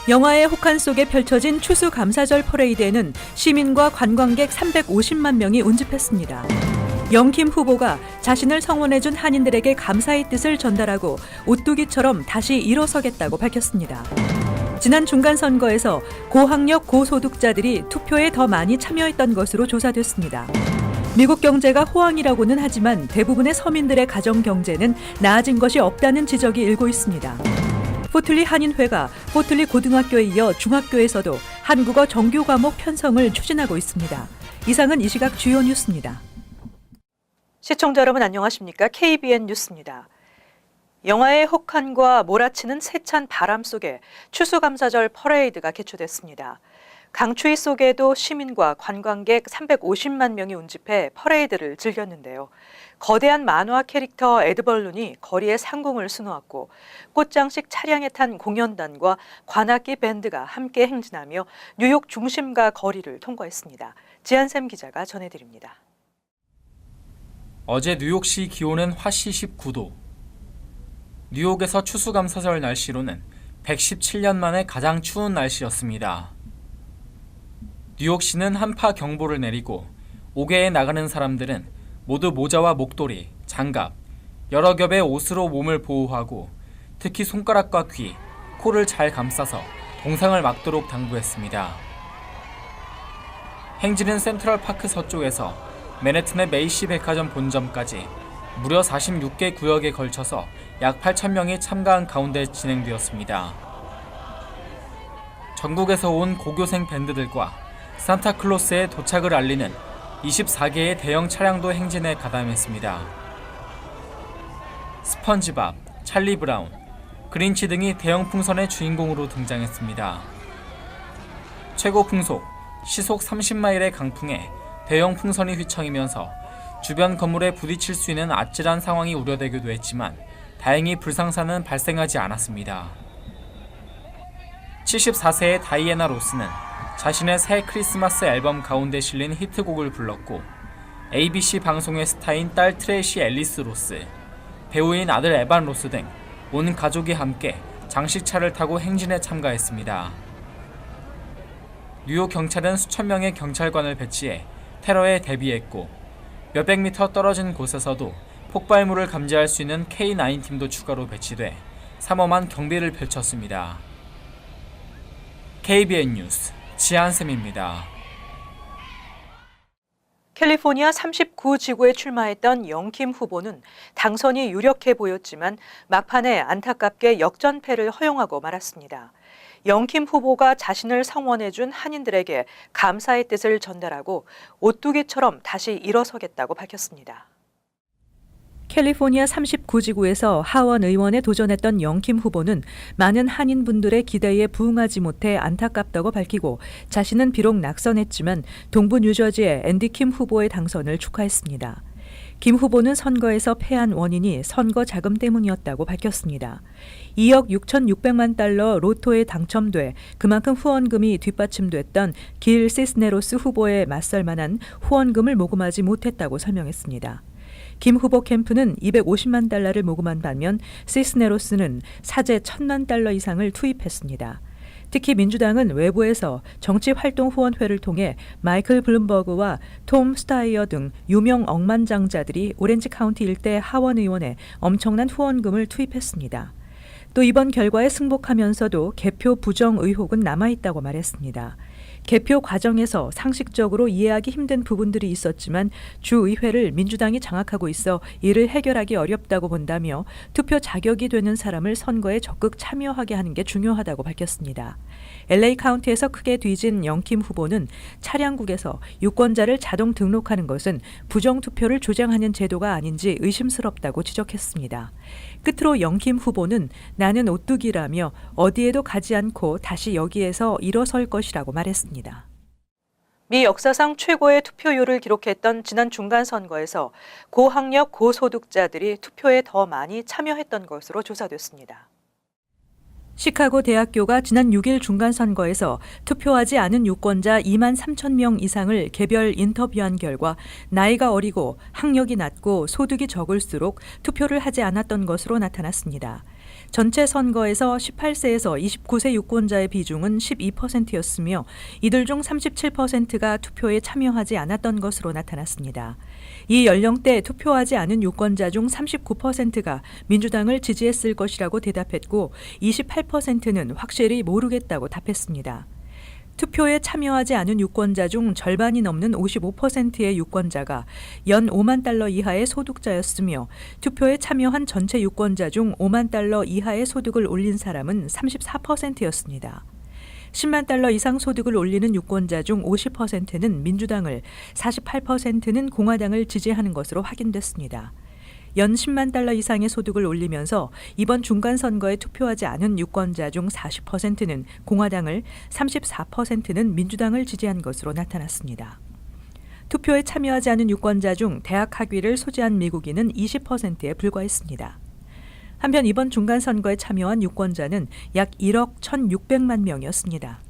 영화의 혹한 속에 펼쳐진 추수감사절 퍼레이드에는 시민과 관광객 350만 명이 운집했습니다. 영킴 후보가 자신을 성원해준 한인들에게 감사의 뜻을 전달하고 오뚜기처럼 다시 일어서겠다고 밝혔습니다. 지난 중간선거에서 고학력 고소득자들이 투표에 더 많이 참여했던 것으로 조사됐습니다. 미국 경제가 호황이라고는 하지만 대부분의 서민들의 가정 경제는 나아진 것이 없다는 지적이 일고 있습니다. 포틀리 한인회가 포틀리 고등학교에 이어 중학교에서도 한국어 정규 과목 편성을 추진하고 있습니다. 이상은 이 시각 주요 뉴스입니다. 시청자 여러분 안녕하십니까? KBN 뉴스입니다. 영화의 혹한과 몰아치는 세찬 바람 속에 추수감사절 퍼레이드가 개최됐습니다. 강추위 속에도 시민과 관광객 350만 명이 운집해 퍼레이드를 즐겼는데요. 거대한 만화 캐릭터 에드벌룬이 거리에 상공을 수놓았고 꽃장식 차량에 탄 공연단과 관악기 밴드가 함께 행진하며 뉴욕 중심가 거리를 통과했습니다. 지한샘 기자가 전해드립니다. 어제 뉴욕시 기온은 화씨 19도. 뉴욕에서 추수감사절 날씨로는 117년 만에 가장 추운 날씨였습니다. 뉴욕시는 한파 경보를 내리고 옥외에 나가는 사람들은 모두 모자와 목도리, 장갑, 여러 겹의 옷으로 몸을 보호하고 특히 손가락과 귀, 코를 잘 감싸서 동상을 막도록 당부했습니다. 행진은 센트럴파크 서쪽에서 맨해튼의 메이시 백화점 본점까지 무려 46개 구역에 걸쳐서 약 8,000명이 참가한 가운데 진행되었습니다. 전국에서 온 고교생 밴드들과 산타클로스의 도착을 알리는 24개의 대형 차량도 행진에 가담했습니다. 스펀지밥, 찰리 브라운, 그린치 등이 대형 풍선의 주인공으로 등장했습니다. 최고 풍속, 시속 30마일의 강풍에 대형 풍선이 휘청이면서 주변 건물에 부딪힐 수 있는 아찔한 상황이 우려되기도 했지만 다행히 불상사는 발생하지 않았습니다. 74세의 다이애나 로스는 자신의 새 크리스마스 앨범 가운데 실린 히트곡을 불렀고 ABC 방송의 스타인 딸 트레이시 앨리스 로스, 배우인 아들 에반 로스 등 온 가족이 함께 장식차를 타고 행진에 참가했습니다. 뉴욕 경찰은 수천 명의 경찰관을 배치해 테러에 대비했고 몇백 미터 떨어진 곳에서도 폭발물을 감지할 수 있는 K9 팀도 추가로 배치돼 삼엄한 경비를 펼쳤습니다. KBN 뉴스 지한샘입니다. 캘리포니아 39지구에 출마했던 영킴 후보는 당선이 유력해 보였지만 막판에 안타깝게 역전패를 허용하고 말았습니다. 영킴 후보가 자신을 성원해준 한인들에게 감사의 뜻을 전달하고 오뚜기처럼 다시 일어서겠다고 밝혔습니다. 캘리포니아 39지구에서 하원 의원에 도전했던 영킴 후보는 많은 한인분들의 기대에 부응하지 못해 안타깝다고 밝히고 자신은 비록 낙선했지만 동부 뉴저지의 앤디 킴 후보의 당선을 축하했습니다. 김 후보는 선거에서 패한 원인이 선거 자금 때문이었다고 밝혔습니다. 2억 6,600만 달러 로또에 당첨돼 그만큼 후원금이 뒷받침됐던 길 시스네로스 후보에 맞설 만한 후원금을 모금하지 못했다고 설명했습니다. 김 후보 캠프는 250만 달러를 모금한 반면 시스네로스는 사제 1,000만 달러 이상을 투입했습니다. 특히 민주당은 외부에서 정치활동 후원회를 통해 마이클 블룸버그와 톰 스타이어 등 유명 억만장자들이 오렌지 카운티 일대 하원 의원에 엄청난 후원금을 투입했습니다. 또 이번 결과에 승복하면서도 개표 부정 의혹은 남아있다고 말했습니다. 개표 과정에서 상식적으로 이해하기 힘든 부분들이 있었지만 주의회를 민주당이 장악하고 있어 이를 해결하기 어렵다고 본다며 투표 자격이 되는 사람을 선거에 적극 참여하게 하는 게 중요하다고 밝혔습니다. LA 카운티에서 크게 뒤진 영킴 후보는 차량국에서 유권자를 자동 등록하는 것은 부정투표를 조장하는 제도가 아닌지 의심스럽다고 지적했습니다. 끝으로 영킴 후보는 나는 오뚜기라며 어디에도 가지 않고 다시 여기에서 일어설 것이라고 말했습니다. 미 역사상 최고의 투표율을 기록했던 지난 중간선거에서 고학력 고소득자들이 투표에 더 많이 참여했던 것으로 조사됐습니다. 시카고 대학교가 지난 6일 중간선거에서 투표하지 않은 유권자 2만 3천 명 이상을 개별 인터뷰한 결과 나이가 어리고 학력이 낮고 소득이 적을수록 투표를 하지 않았던 것으로 나타났습니다. 전체 선거에서 18세에서 29세 유권자의 비중은 12%였으며 이들 중 37%가 투표에 참여하지 않았던 것으로 나타났습니다. 이 연령대 투표하지 않은 유권자 중 39%가 민주당을 지지했을 것이라고 대답했고 28%는 확실히 모르겠다고 답했습니다. 투표에 참여하지 않은 유권자 중 절반이 넘는 55%의 유권자가 연 5만 달러 이하의 소득자였으며 투표에 참여한 전체 유권자 중 5만 달러 이하의 소득을 올린 사람은 34%였습니다. 10만 달러 이상 소득을 올리는 유권자 중 50%는 민주당을, 48%는 공화당을 지지하는 것으로 확인됐습니다. 연 10만 달러 이상의 소득을 올리면서 이번 중간선거에 투표하지 않은 유권자 중 40%는 공화당을, 34%는 민주당을 지지한 것으로 나타났습니다. 투표에 참여하지 않은 유권자 중 대학 학위를 소지한 미국인은 20%에 불과했습니다. 한편 이번 중간선거에 참여한 유권자는 약 1억 1,600만 명이었습니다.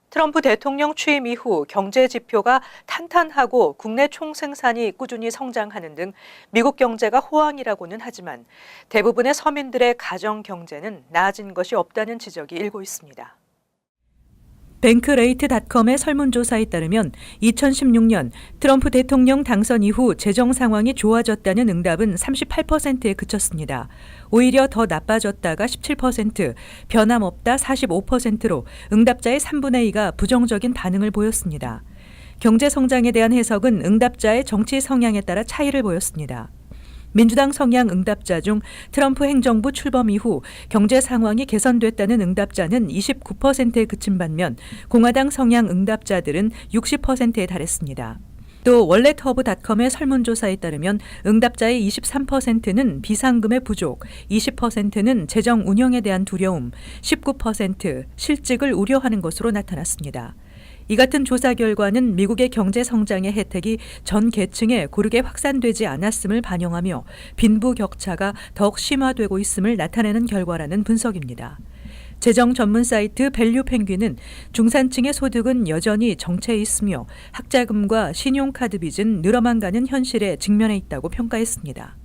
트럼프 대통령 취임 이후 경제 지표가 탄탄하고 국내 총생산이 꾸준히 성장하는 등 미국 경제가 호황이라고는 하지만 대부분의 서민들의 가정 경제는 나아진 것이 없다는 지적이 일고 있습니다. 뱅크레이트닷컴의 설문조사에 따르면 2016년 트럼프 대통령 당선 이후 재정 상황이 좋아졌다는 응답은 38%에 그쳤습니다. 오히려 더 나빠졌다가 17%, 변함없다 45%로 응답자의 3분의 2가 부정적인 반응을 보였습니다. 경제 성장에 대한 해석은 응답자의 정치 성향에 따라 차이를 보였습니다. 민주당 성향 응답자 중 트럼프 행정부 출범 이후 경제 상황이 개선됐다는 응답자는 29%에 그친 반면 공화당 성향 응답자들은 60%에 달했습니다. 또 월렛허브닷컴의 설문조사에 따르면 응답자의 23%는 비상금의 부족, 20%는 재정 운영에 대한 두려움, 19% 실직을 우려하는 것으로 나타났습니다. 이 같은 조사 결과는 미국의 경제 성장의 혜택이 전 계층에 고르게 확산되지 않았음을 반영하며 빈부 격차가 더욱 심화되고 있음을 나타내는 결과라는 분석입니다. 재정 전문 사이트 밸류 펭귄은 중산층의 소득은 여전히 정체해 있으며 학자금과 신용카드 빚은 늘어만 가는 현실에 직면해 있다고 평가했습니다.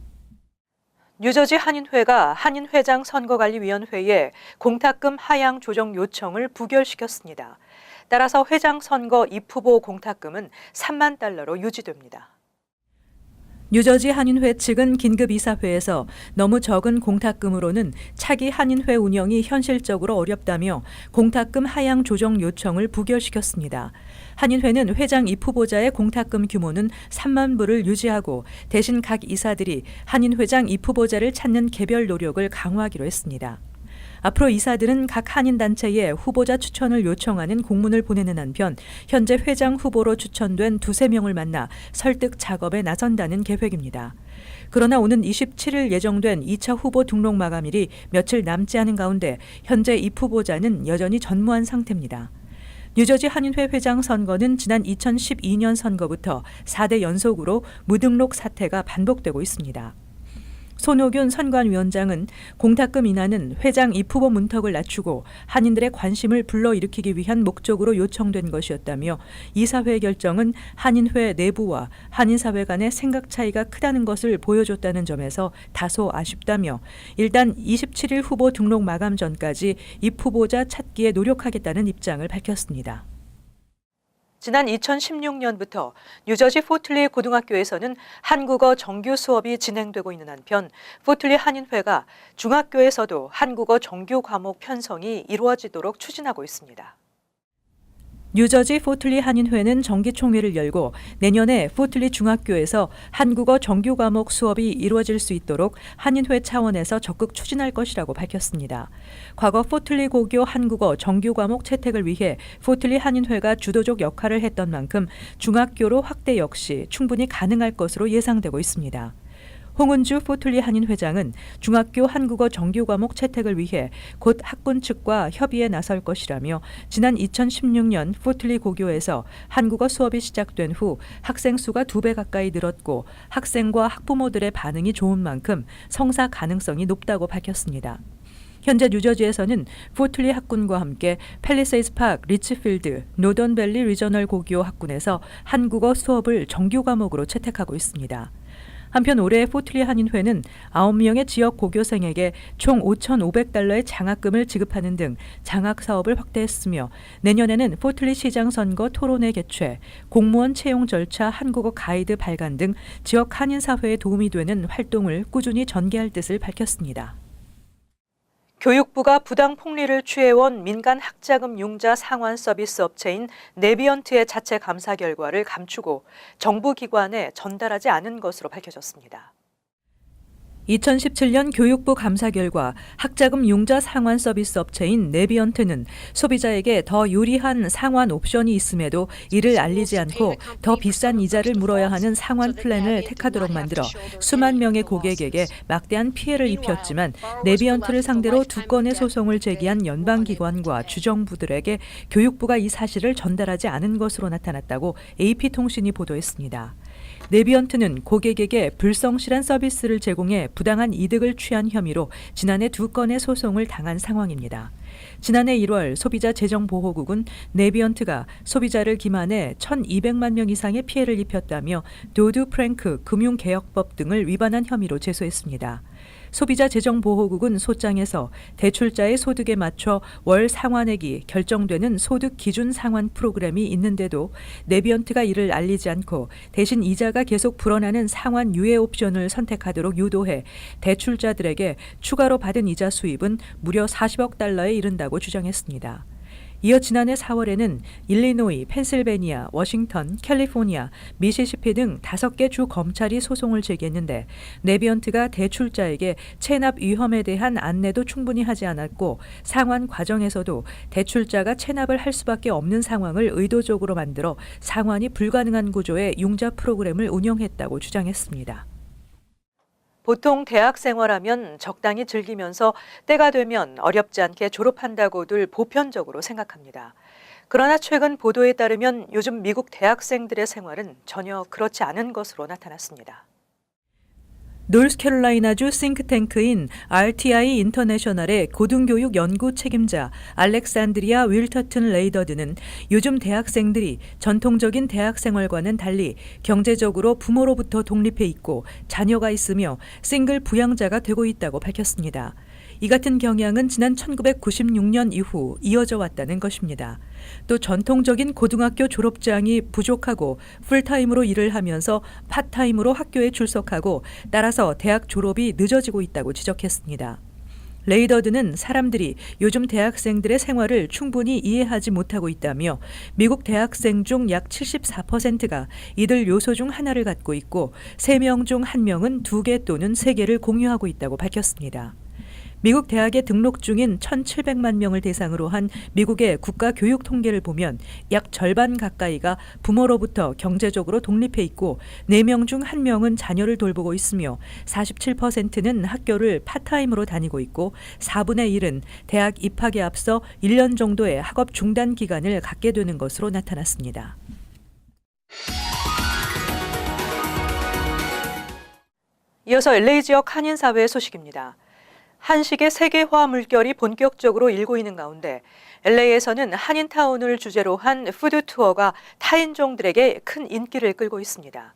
뉴저지 한인회가 한인회장 선거관리위원회에 공탁금 하향 조정 요청을 부결시켰습니다. 따라서 회장 선거 입후보 공탁금은 3만 달러로 유지됩니다. 뉴저지 한인회 측은 긴급 이사회에서 너무 적은 공탁금으로는 차기 한인회 운영이 현실적으로 어렵다며 공탁금 하향 조정 요청을 부결시켰습니다. 한인회는 회장 입후보자의 공탁금 규모는 3만 불을 유지하고 대신 각 이사들이 한인회장 입후보자를 찾는 개별 노력을 강화하기로 했습니다. 앞으로 이사들은 각 한인단체에 후보자 추천을 요청하는 공문을 보내는 한편 현재 회장 후보로 추천된 2-3명을 만나 설득 작업에 나선다는 계획입니다. 그러나 오는 27일 예정된 2차 후보 등록 마감일이 며칠 남지 않은 가운데 현재 이 후보자는 여전히 전무한 상태입니다. 뉴저지 한인회 회장 선거는 지난 2012년 선거부터 4대 연속으로 무등록 사태가 반복되고 있습니다. 손호균 선관위원장은 공탁금 인하는 회장 입후보 문턱을 낮추고 한인들의 관심을 불러일으키기 위한 목적으로 요청된 것이었다며 이사회 결정은 한인회 내부와 한인사회 간의 생각 차이가 크다는 것을 보여줬다는 점에서 다소 아쉽다며 일단 27일 후보 등록 마감 전까지 입후보자 찾기에 노력하겠다는 입장을 밝혔습니다. 지난 2016년부터 뉴저지 포틀리 고등학교에서는 한국어 정규 수업이 진행되고 있는 한편 포틀리 한인회가 중학교에서도 한국어 정규 과목 편성이 이루어지도록 추진하고 있습니다. 뉴저지 포틀리 한인회는 정기총회를 열고 내년에 포틀리 중학교에서 한국어 정규 과목 수업이 이루어질 수 있도록 한인회 차원에서 적극 추진할 것이라고 밝혔습니다. 과거 포틀리 고교 한국어 정규 과목 채택을 위해 포틀리 한인회가 주도적 역할을 했던 만큼 중학교로 확대 역시 충분히 가능할 것으로 예상되고 있습니다. 홍은주 포틀리 한인 회장은 중학교 한국어 정규 과목 채택을 위해 곧 학군 측과 협의에 나설 것이라며 지난 2016년 포틀리 고교에서 한국어 수업이 시작된 후 학생 수가 2배 가까이 늘었고 학생과 학부모들의 반응이 좋은 만큼 성사 가능성이 높다고 밝혔습니다. 현재 뉴저지에서는 포틀리 학군과 함께 팰리세이드 파크, 리치필드, 노던밸리 리저널 고교 학군에서 한국어 수업을 정규 과목으로 채택하고 있습니다. 한편 올해 포틀리 한인회는 9명의 지역 고교생에게 총 5,500달러의 장학금을 지급하는 등 장학 사업을 확대했으며 내년에는 포틀리 시장 선거 토론회 개최, 공무원 채용 절차 한국어 가이드 발간 등 지역 한인 사회에 도움이 되는 활동을 꾸준히 전개할 뜻을 밝혔습니다. 교육부가 부당 폭리를 취해온 민간 학자금 융자 상환 서비스 업체인 네비언트의 자체 감사 결과를 감추고 정부 기관에 전달하지 않은 것으로 밝혀졌습니다. 2017년 교육부 감사 결과 학자금 융자 상환 서비스 업체인 네비언트는 소비자에게 더 유리한 상환 옵션이 있음에도 이를 알리지 않고 더 비싼 이자를 물어야 하는 상환 플랜을 택하도록 만들어 수만 명의 고객에게 막대한 피해를 입혔지만 네비언트를 상대로 2건의 소송을 제기한 연방기관과 주정부들에게 교육부가 이 사실을 전달하지 않은 것으로 나타났다고 AP통신이 보도했습니다. 네비언트는 고객에게 불성실한 서비스를 제공해 부당한 이득을 취한 혐의로 지난해 2건의 소송을 당한 상황입니다. 지난해 1월 소비자재정보호국은 네비언트가 소비자를 기만해 1,200만 명 이상의 피해를 입혔다며 도드-프랭크 금융개혁법 등을 위반한 혐의로 제소했습니다. 소비자재정보호국은 소장에서 대출자의 소득에 맞춰 월 상환액이 결정되는 소득 기준 상환 프로그램이 있는데도 네비언트가 이를 알리지 않고 대신 이자가 계속 불어나는 상환 유예 옵션을 선택하도록 유도해 대출자들에게 추가로 받은 이자 수입은 무려 40억 달러에 이른다고 주장했습니다. 이어 지난해 4월에는 일리노이, 펜실베니아, 워싱턴, 캘리포니아, 미시시피 등 5개 주 검찰이 소송을 제기했는데 네비언트가 대출자에게 체납 위험에 대한 안내도 충분히 하지 않았고 상환 과정에서도 대출자가 체납을 할 수밖에 없는 상황을 의도적으로 만들어 상환이 불가능한 구조의 융자 프로그램을 운영했다고 주장했습니다. 보통 대학 생활하면 적당히 즐기면서 때가 되면 어렵지 않게 졸업한다고들 보편적으로 생각합니다. 그러나 최근 보도에 따르면 요즘 미국 대학생들의 생활은 전혀 그렇지 않은 것으로 나타났습니다. 노스캐롤라이나주 싱크탱크인 RTI 인터내셔널의 고등교육 연구 책임자 알렉산드리아 윌터튼 레이더드는 요즘 대학생들이 전통적인 대학 생활과는 달리 경제적으로 부모로부터 독립해 있고 자녀가 있으며 싱글 부양자가 되고 있다고 밝혔습니다. 이 같은 경향은 지난 1996년 이후 이어져 왔다는 것입니다. 또 전통적인 고등학교 졸업장이 부족하고 풀타임으로 일을 하면서 파타임으로 학교에 출석하고 따라서 대학 졸업이 늦어지고 있다고 지적했습니다. 레이더드는 사람들이 요즘 대학생들의 생활을 충분히 이해하지 못하고 있다며 미국 대학생 중 약 74%가 이들 요소 중 하나를 갖고 있고 3명 중 1명은 2개 또는 3개를 공유하고 있다고 밝혔습니다. 미국 대학에 등록 중인 1,700만 명을 대상으로 한 미국의 국가 교육 통계를 보면 약 절반 가까이가 부모로부터 경제적으로 독립해 있고 4명 중 1명은 자녀를 돌보고 있으며 47%는 학교를 파타임으로 다니고 있고 4분의 1은 대학 입학에 앞서 1년 정도의 학업 중단 기간을 갖게 되는 것으로 나타났습니다. 이어서 LA 지역 한인 사회 소식입니다. 한식의 세계화 물결이 본격적으로 일고 있는 가운데 LA에서는 한인타운을 주제로 한 푸드투어가 타인종들에게 큰 인기를 끌고 있습니다.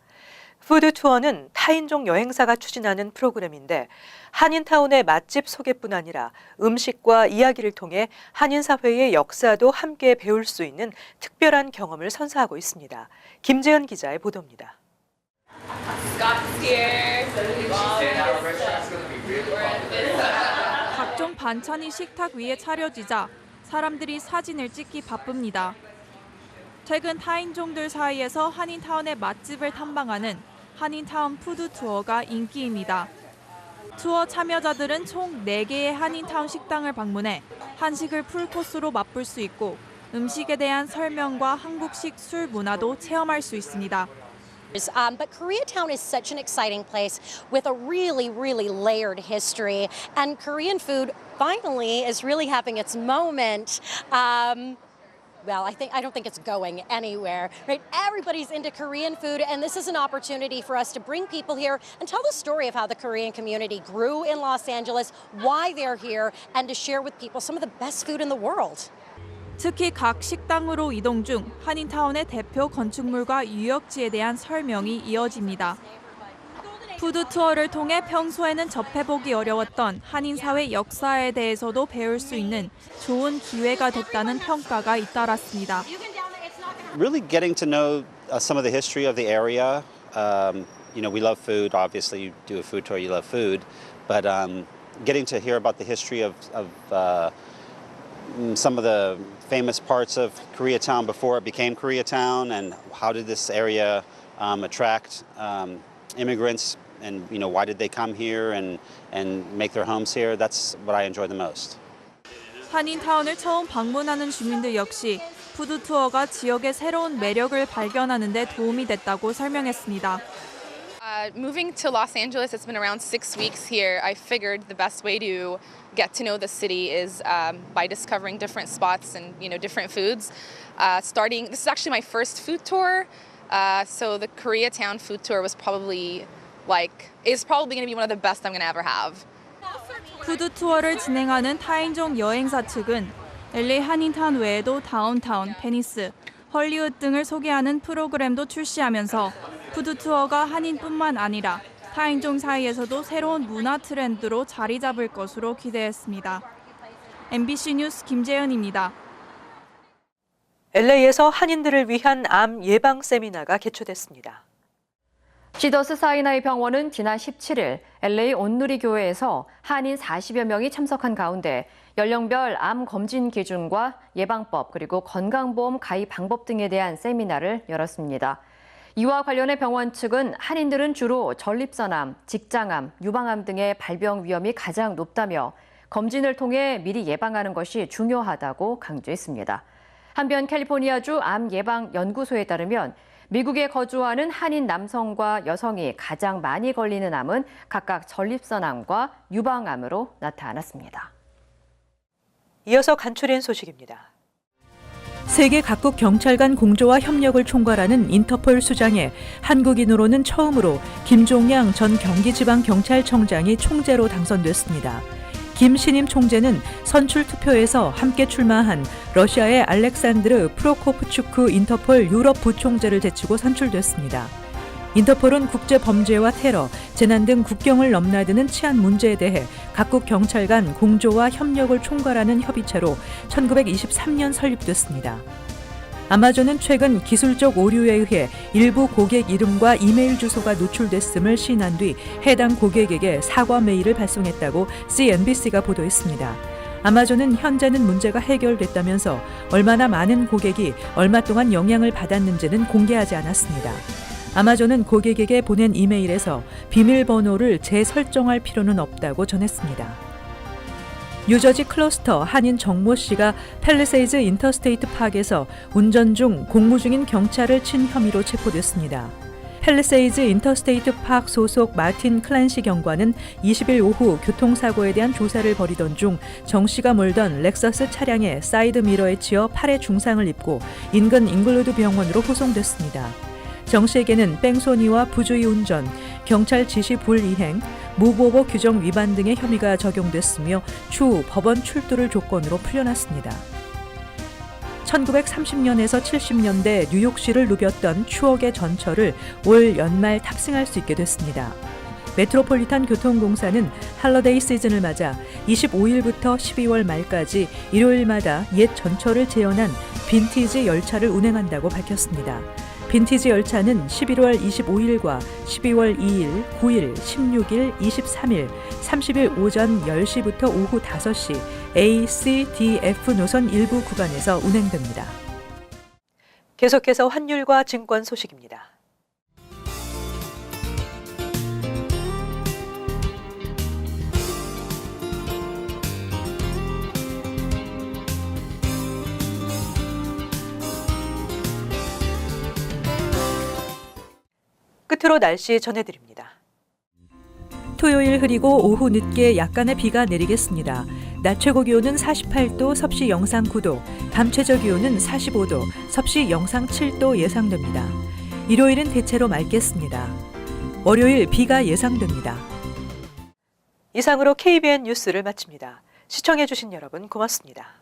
푸드투어는 타인종 여행사가 추진하는 프로그램인데 한인타운의 맛집 소개뿐 아니라 음식과 이야기를 통해 한인사회의 역사도 함께 배울 수 있는 특별한 경험을 선사하고 있습니다. 김재은 기자의 보도입니다. 각종 반찬이 식탁 위에 차려지자 사람들이 사진을 찍기 바쁩니다. 최근 타인종들 사이에서 한인타운의 맛집을 탐방하는 한인타운 푸드 투어가 인기입니다. 투어 참여자들은 총 4개의 한인타운 식당을 방문해 한식을 풀코스로 맛볼 수 있고 음식에 대한 설명과 한국식 술 문화도 체험할 수 있습니다. But Koreatown is such an exciting place with a really layered history, and Korean food finally is really having its moment. Well, I don't think it's going anywhere, right? Everybody's into Korean food, and this is an opportunity for us to bring people here and tell the story of how the Korean community grew in Los Angeles, why they're here, and to share with people some of the best food in the world. 특히 각 식당으로 이동 중 한인타운의 대표 건축물과 유적지에 대한 설명이 이어집니다. 푸드 투어를 통해 평소에는 접해보기 어려웠던 한인 사회 역사에 대해서도 배울 수 있는 좋은 기회가 됐다는 평가가 잇따랐습니다. Really getting to know some of the history of the area. We love food. Obviously, you do a food tour, you love food. But getting to hear about the history of some of the famous parts of Koreatown before it became Koreatown, and how did this area attract immigrants, and why did they come here and make their homes here? That's what I enjoy the most. 한인타운을 처음 방문하는 주민들 역시 푸드 투어가 지역의 새로운 매력을 발견하는 데 도움이 됐다고 설명했습니다. Moving to Los Angeles, it's been around 6 weeks here. I figured the best way to get to know the city is by discovering different spots and different foods. This is actually my first food tour, so the Koreatown food tour was probably going to be one of the best I'm going to ever have. 푸드 투어를 진행하는 타인종 여행사 측은 LA 한인타운 외에도 다운타운, 베니스, 헐리우드 등을 소개하는 프로그램도 출시하면서 푸드 투어가 한인뿐만 아니라 타인종 사이에서도 새로운 문화 트렌드로 자리 잡을 것으로 기대했습니다. MBC 뉴스 김재은입니다. LA에서 한인들을 위한 암 예방 세미나가 개최됐습니다. 시더스 사이나이 병원은 지난 17일 LA 온누리교회에서 한인 40여 명이 참석한 가운데 연령별 암 검진 기준과 예방법 그리고 건강보험 가입 방법 등에 대한 세미나를 열었습니다. 이와 관련해 병원 측은 한인들은 주로 전립선암, 직장암, 유방암 등의 발병 위험이 가장 높다며 검진을 통해 미리 예방하는 것이 중요하다고 강조했습니다. 한편 캘리포니아주 암 예방 연구소에 따르면 미국에 거주하는 한인 남성과 여성이 가장 많이 걸리는 암은 각각 전립선암과 유방암으로 나타났습니다. 이어서 간추린 소식입니다. 세계 각국 경찰 간 공조와 협력을 총괄하는 인터폴 수장에 한국인으로는 처음으로 김종양 전 경기지방경찰청장이 총재로 당선됐습니다. 김 신임 총재는 선출 투표에서 함께 출마한 러시아의 알렉산드르 프로코프추크 인터폴 유럽 부총재를 제치고 선출됐습니다. 인터폴은 국제범죄와 테러, 재난 등 국경을 넘나드는 치안 문제에 대해 각국 경찰 간 공조와 협력을 총괄하는 협의체로 1923년 설립됐습니다. 아마존은 최근 기술적 오류에 의해 일부 고객 이름과 이메일 주소가 노출됐음을 시인한 뒤 해당 고객에게 사과 메일을 발송했다고 CNBC가 보도했습니다. 아마존은 현재는 문제가 해결됐다면서 얼마나 많은 고객이 얼마 동안 영향을 받았는지는 공개하지 않았습니다. 아마존은 고객에게 보낸 이메일에서 비밀번호를 재설정할 필요는 없다고 전했습니다. 뉴저지 클러스터 한인 정모 씨가 팰리세이즈 인터스테이트 파크에서 운전 중 공무 중인 경찰을 친 혐의로 체포됐습니다. 팰리세이즈 인터스테이트 파크 소속 마틴 클란시 경관은 20일 오후 교통사고에 대한 조사를 벌이던 중 정 씨가 몰던 렉서스 차량의 사이드 미러에 치여 팔에 중상을 입고 인근 잉글우드 병원으로 후송됐습니다. 정 씨에게는 뺑소니와 부주의 운전, 경찰 지시 불이행, 무보호 규정 위반 등의 혐의가 적용됐으며 추후 법원 출두를 조건으로 풀려났습니다. 1930년에서 70년대 뉴욕시를 누볐던 추억의 전철을 올 연말 탑승할 수 있게 됐습니다. 메트로폴리탄 교통공사는 할러데이 시즌을 맞아 25일부터 12월 말까지 일요일마다 옛 전철을 재현한 빈티지 열차를 운행한다고 밝혔습니다. 빈티지 열차는 11월 25일과 12월 2일, 9일, 16일, 23일, 30일 오전 10시부터 오후 5시 A, C, D, F 노선 일부 구간에서 운행됩니다. 계속해서 환율과 증권 소식입니다. 끝으로 날씨 전해드립니다. 토요일 흐리고 오후 늦게 약간의 비가 내리겠습니다. 낮 최고 기온은 48도, 섭씨 영상 9도, 밤 최저 기온은 45도, 섭씨 영상 7도 예상됩니다. 일요일은 대체로 맑겠습니다. 월요일 비가 예상됩니다. 이상으로 KBN 뉴스를 마칩니다. 시청해주신 여러분 고맙습니다.